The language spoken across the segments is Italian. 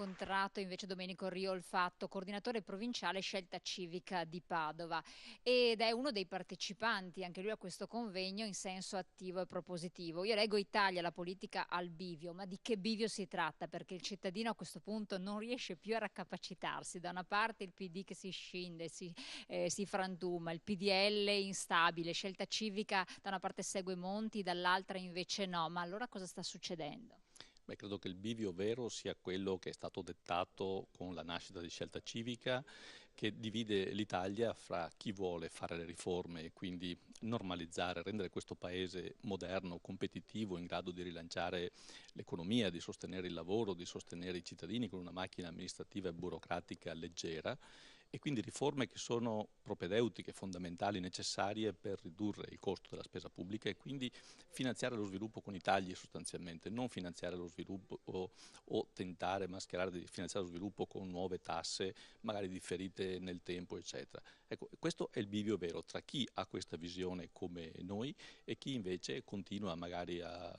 incontrato invece Domenico Riolfatto, coordinatore provinciale Scelta Civica di Padova, ed è uno dei partecipanti anche lui a questo convegno in senso attivo e propositivo. Io leggo Italia, la politica al bivio, ma di che bivio si tratta? Perché il cittadino a questo punto non riesce più a raccapacitarsi. Da una parte il PD che si scinde, si frantuma, il PDL instabile, Scelta Civica da una parte segue Monti, dall'altra invece no. Ma allora cosa sta succedendo? Beh, credo che il bivio vero sia quello che è stato dettato con la nascita di Scelta Civica, che divide l'Italia fra chi vuole fare le riforme e quindi normalizzare, rendere questo paese moderno, competitivo, in grado di rilanciare l'economia, di sostenere il lavoro, di sostenere i cittadini con una macchina amministrativa e burocratica leggera, e quindi riforme che sono propedeutiche, fondamentali, necessarie per ridurre il costo della spesa pubblica e quindi finanziare lo sviluppo con i tagli sostanzialmente, non finanziare lo sviluppo o tentare, mascherare di finanziare lo sviluppo con nuove tasse, magari differite nel tempo, eccetera. Ecco, questo è il bivio vero tra chi ha questa visione come noi e chi invece continua magari a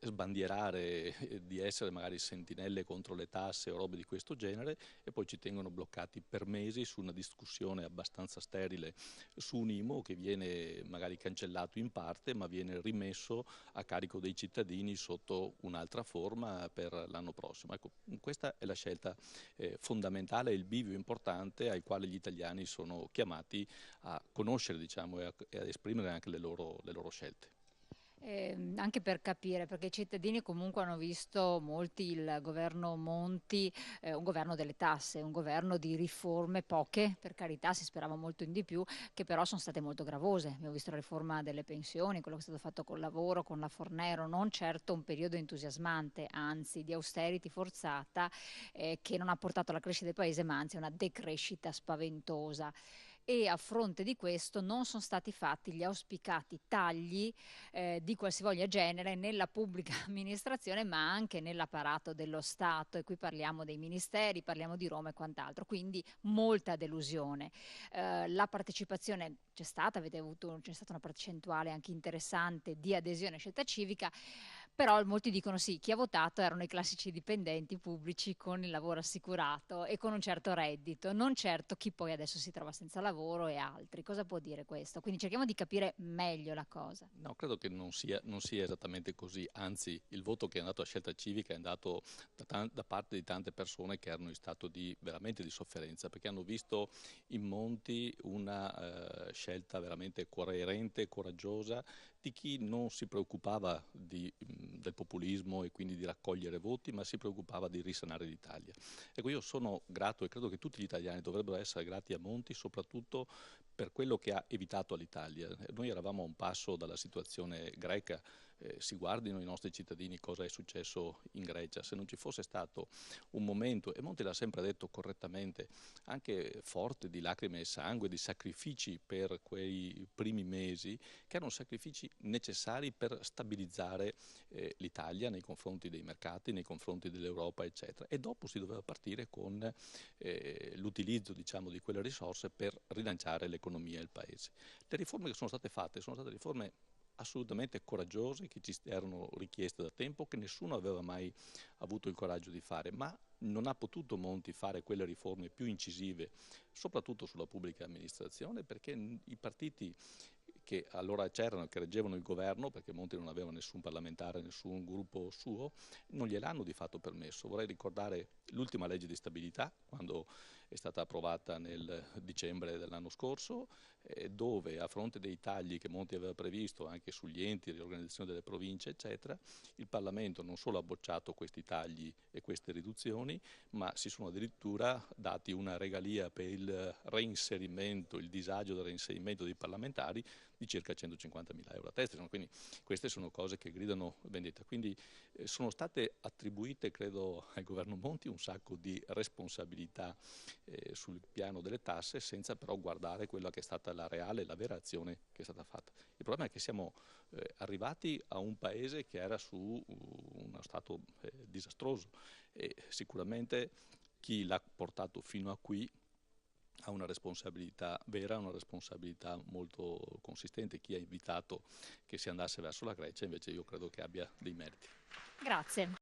sbandierare di essere magari sentinelle contro le tasse o robe di questo genere e poi ci tengono bloccati per mesi su una discussione abbastanza sterile su un IMU che viene magari cancellato in parte ma viene rimesso a carico dei cittadini sotto un'altra forma per l'anno prossimo. Ecco, questa è la scelta fondamentale, il bivio importante al quale gli italiani sono chiamati a conoscere, diciamo, e a esprimere anche le loro scelte. Anche per capire, perché i cittadini comunque hanno visto molti il governo Monti, un governo delle tasse, un governo di riforme, poche, per carità, si sperava molto in di più, che però sono state molto gravose. Abbiamo visto la riforma delle pensioni, quello che è stato fatto col lavoro, con la Fornero, non certo un periodo entusiasmante, anzi di austerity forzata, che non ha portato alla crescita del paese, ma anzi a una decrescita spaventosa. E a fronte di questo non sono stati fatti gli auspicati tagli di qualsivoglia genere nella pubblica amministrazione, ma anche nell'apparato dello Stato. E qui parliamo dei ministeri, parliamo di Roma e quant'altro, quindi molta delusione. La partecipazione c'è stata, c'è stata una percentuale anche interessante di adesione a Scelta Civica, però molti dicono sì, chi ha votato erano i classici dipendenti pubblici con il lavoro assicurato e con un certo reddito, non certo chi poi adesso si trova senza lavoro e altri. Cosa può dire questo? Quindi cerchiamo di capire meglio la cosa. No, credo che non sia esattamente così, anzi il voto che è andato a Scelta Civica è andato da parte di tante persone che erano in stato veramente di sofferenza, perché hanno visto in Monti una scelta veramente coerente e coraggiosa di chi non si preoccupava del populismo e quindi di raccogliere voti, ma si preoccupava di risanare l'Italia. Ecco, io sono grato e credo che tutti gli italiani dovrebbero essere grati a Monti, soprattutto per quello che ha evitato all'Italia. Noi eravamo a un passo dalla situazione greca, si guardino i nostri cittadini cosa è successo in Grecia, se non ci fosse stato un momento, e Monti l'ha sempre detto correttamente, anche forte di lacrime e sangue, di sacrifici per quei primi mesi, che erano sacrifici necessari per stabilizzare l'Italia nei confronti dei mercati, nei confronti dell'Europa, eccetera. E dopo si doveva partire con l'utilizzo, diciamo, di quelle risorse per rilanciare l'economia e il paese. Le riforme che sono state riforme assolutamente coraggiose che ci erano richieste da tempo, che nessuno aveva mai avuto il coraggio di fare, ma non ha potuto Monti fare quelle riforme più incisive, soprattutto sulla pubblica amministrazione, perché i partiti che allora c'erano, che reggevano il governo, perché Monti non aveva nessun parlamentare, nessun gruppo suo, non gliel'hanno di fatto permesso. Vorrei ricordare l'ultima legge di stabilità, quando è stata approvata nel dicembre dell'anno scorso, dove a fronte dei tagli che Monti aveva previsto anche sugli enti, riorganizzazione delle province, eccetera, il Parlamento non solo ha bocciato questi tagli e queste riduzioni, ma si sono addirittura dati una regalia per il reinserimento, il disagio del reinserimento dei parlamentari di circa 150.000 euro a testa. Quindi queste sono cose che gridano vendetta. Quindi sono state attribuite, credo, al governo Monti un sacco di responsabilità sul piano delle tasse, senza però guardare quella che è stata la reale, la vera azione che è stata fatta. Il problema è che siamo arrivati a un paese che era su uno stato disastroso e sicuramente chi l'ha portato fino a qui ha una responsabilità vera, una responsabilità molto consistente. Chi ha invitato che si andasse verso la Grecia invece io credo che abbia dei meriti. Grazie.